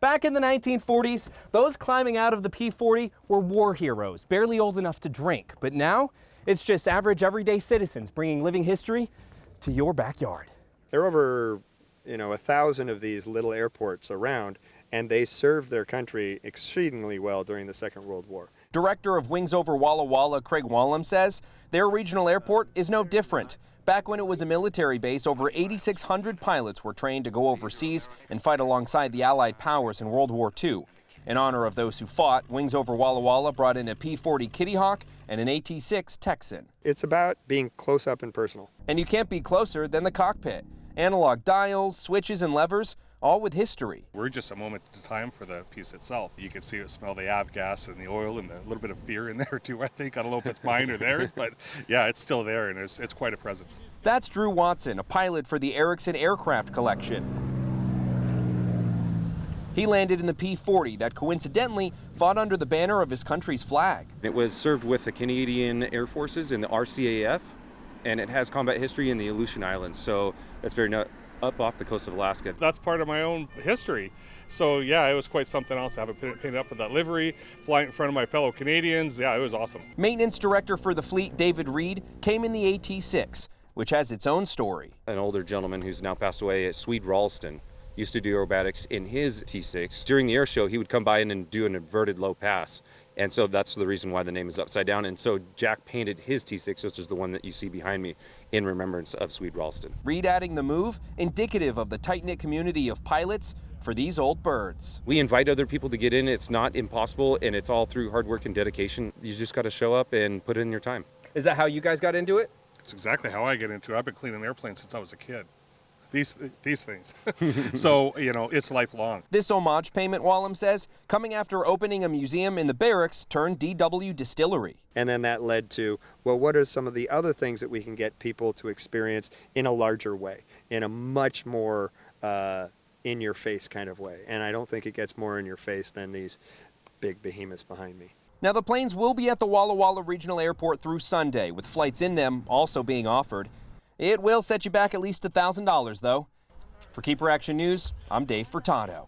Back in the 1940s, those climbing out of the P-40 were war heroes, barely old enough to drink. But now, it's just average, everyday citizens bringing living history to your backyard. There are over, 1,000 of these little airports around, and they served their country exceedingly well during the Second World War. Director of Wings Over Walla Walla, Craig Wallum, says their regional airport is no different. Back when it was a military base, over 8,600 pilots were trained to go overseas and fight alongside the Allied powers in World War II. In honor of those who fought, Wings Over Walla Walla brought in a P-40 Kitty Hawk and an AT-6 Texan. It's about being close up and personal. And you can't be closer than the cockpit. Analog dials, switches, and levers, all with history. We're just a moment at a time for the piece itself. You can see it, smell the avgas and the oil and a little bit of fear in there too, I think. I don't know if it's mine or theirs, but yeah, it's still there and it's quite a presence. That's Drew Watson, a pilot for the Erickson Aircraft Collection. He landed in the P-40 that coincidentally fought under the banner of his country's flag. It was served with the Canadian Air Forces in the RCAF, and it has combat history in the Aleutian Islands, so that's very up off the coast of Alaska. That's part of my own history. So yeah, it was quite something else to have it painted up for that livery, fly it in front of my fellow Canadians. Yeah, it was awesome. Maintenance director for the fleet, David Reed, came in the AT-6, which has its own story. An older gentleman who's now passed away at Swede Ralston used to do aerobatics in his T6. During the air show, he would come by in and do an inverted low pass. And so that's the reason why the name is upside down. And so Jack painted his T6, which is the one that you see behind me, in remembrance of Swede Ralston. Reed adding the move, indicative of the tight-knit community of pilots for these old birds. We invite other people to get in. It's not impossible, and it's all through hard work and dedication. You just got to show up and put in your time. Is that how you guys got into it? It's exactly how I get into it. I've been cleaning airplanes since I was a kid. These things. So, it's lifelong. This homage payment, Wallum says, coming after opening a museum in the barracks turned DW distillery. And then that led to, well, what are some of the other things that we can get people to experience in a larger way, in a much more in-your-face kind of way? And I don't think it gets more in your face than these big behemoths behind me. Now, the planes will be at the Walla Walla Regional Airport through Sunday, with flights in them also being offered. It will set you back at least $1,000, though. For Keeper Action News, I'm Dave Furtado.